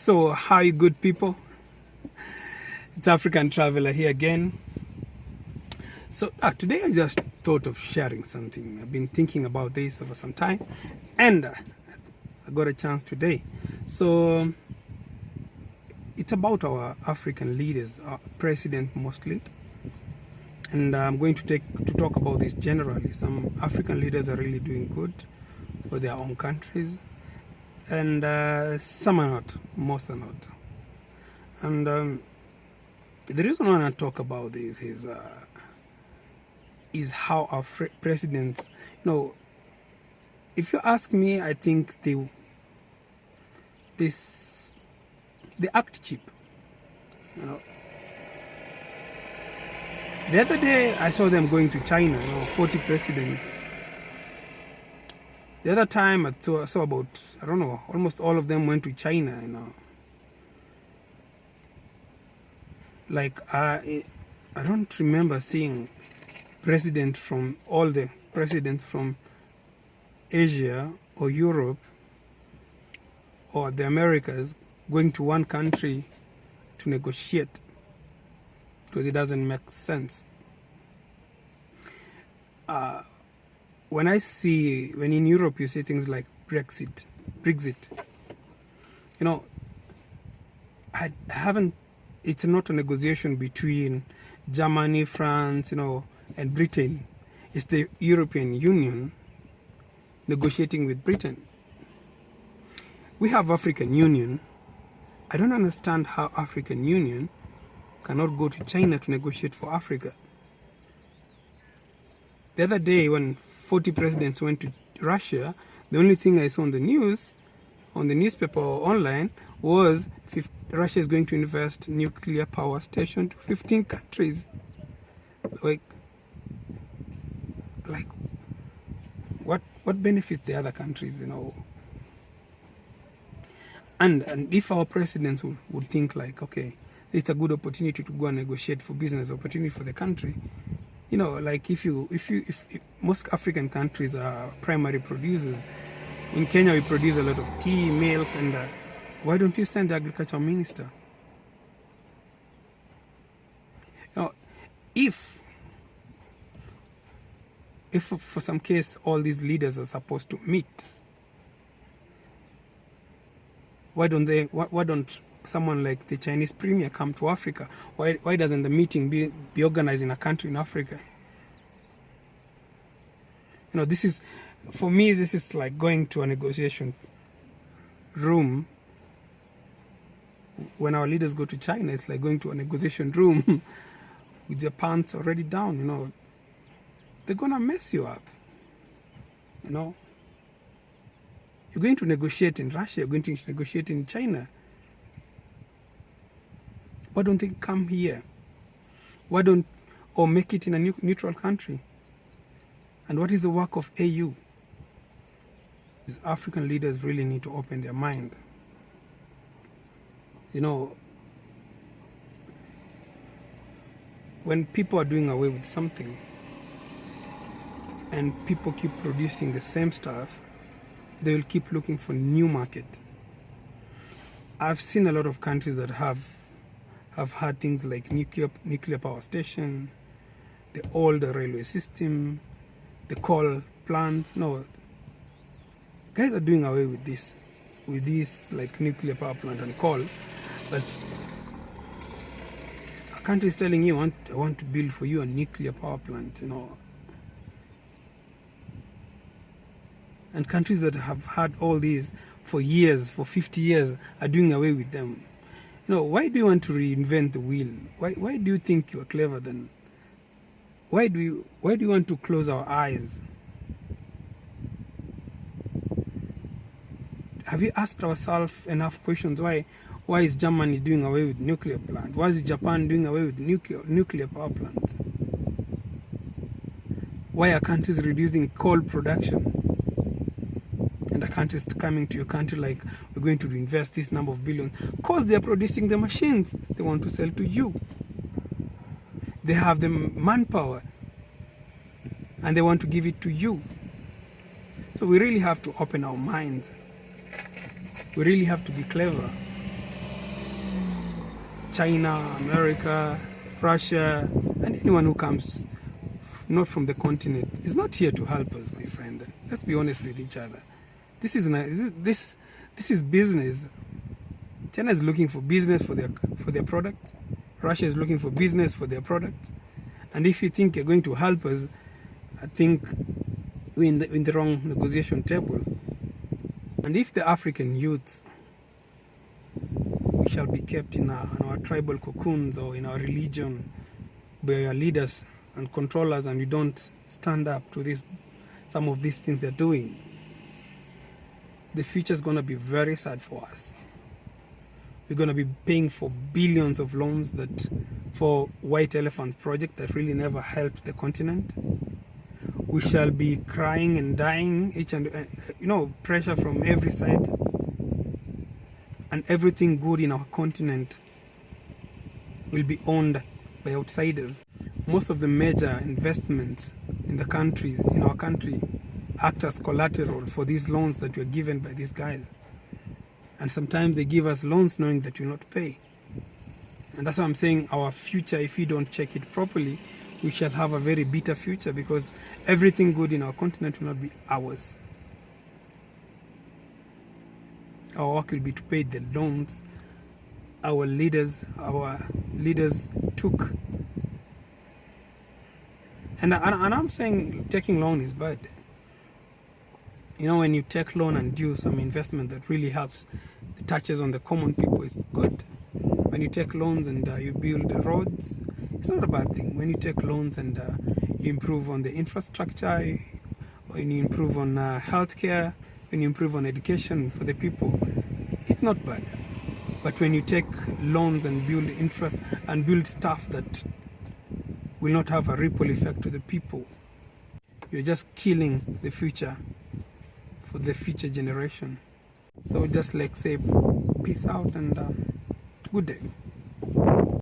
So, hi, good people. It's African Traveler here again. So, today I just thought of sharing something. I've been thinking about this over some time, and I got a chance today. So, it's about our African leaders, our president mostly. And I'm going to talk about this generally. Some African leaders are really doing good for their own countries, and some are not, most are not. And the reason I want to talk about this is how our presidents, if you ask me, I think they act cheap. The other day I saw them going to China, 40 presidents. The other time I saw about, I don't know, almost all of them went to China, Like I don't remember seeing all the presidents from Asia or Europe or the Americas going to one country to negotiate, because it doesn't make sense. When in Europe you see things like Brexit, it's not a negotiation between Germany, France, and Britain. It's the European Union negotiating with Britain. We have African Union. I don't understand how African Union cannot go to China to negotiate for Africa. The other day when 40 presidents went to Russia, the only thing I saw on the news, on the newspaper or online, was Russia is going to invest nuclear power station to 15 countries. Like what benefits the other countries, And if our presidents would think like, okay, it's a good opportunity to go and negotiate for business opportunity for the country. Like if most African countries are primary producers. In Kenya we produce a lot of tea, milk, and why don't you send the agriculture minister? If for some case all these leaders are supposed to meet, why don't someone like the Chinese premier come to Africa? Why doesn't the meeting be organized in a country in Africa? For me, this is like going to a negotiation room. When our leaders go to China, it's like going to a negotiation room with your pants already down, They're gonna mess you up, You're going to negotiate in Russia, you're going to negotiate in China. Why don't they come here? Or make it in a neutral country? And what is the work of AU? These African leaders really need to open their mind. When people are doing away with something and people keep producing the same stuff, they will keep looking for new market. I've seen a lot of countries that have had things like nuclear power station, the old railway system, the coal plants. No, guys are doing away with this like nuclear power plant and coal. But a country is telling you, I want to build for you a nuclear power plant, And countries that have had all these for years, for 50 years, are doing away with them. Why do you want to reinvent the wheel? Why do you think you are clever then? Why do you want to close our eyes? Have you asked ourselves enough questions? Why is Germany doing away with nuclear plant? Why is Japan doing away with nuclear power plants? Why are countries reducing coal production? And the countries coming to your country like, we're going to invest this number of billions, because they're producing the machines they want to sell to you. They have the manpower and they want to give it to you. So we really have to open our minds. We really have to be clever. China, America, Russia, and anyone who comes not from the continent is not here to help us, my friend. Let's be honest with each other. This is business. China is looking for business for their products. Russia is looking for business for their products. And if you think you're going to help us, I think we're in the wrong negotiation table. And if the African youth, we shall be kept in our tribal cocoons or in our religion by our leaders and controllers, and we don't stand up to some of these things they're doing, the future is going to be very sad for us. We're going to be paying for billions of loans for white elephant project that really never helped the continent. We shall be crying and dying, pressure from every side, and everything good in our continent will be owned by outsiders. Most of the major investments in our country, act as collateral for these loans that were given by these guys. And sometimes they give us loans knowing that we'll not pay. And that's why I'm saying our future, if we don't check it properly, we shall have a very bitter future, because everything good in our continent will not be ours. Our work will be to pay the loans our leaders took. And I'm saying taking loan is bad. When you take loan and do some investment that really helps, the touches on the common people, is good. When you take loans and you build roads, it's not a bad thing. When you take loans and you improve on the infrastructure, when you improve on healthcare, when you improve on education for the people, it's not bad. But when you take loans and build stuff that will not have a ripple effect to the people, you're just killing the future for the future generation. So just say peace out and good day.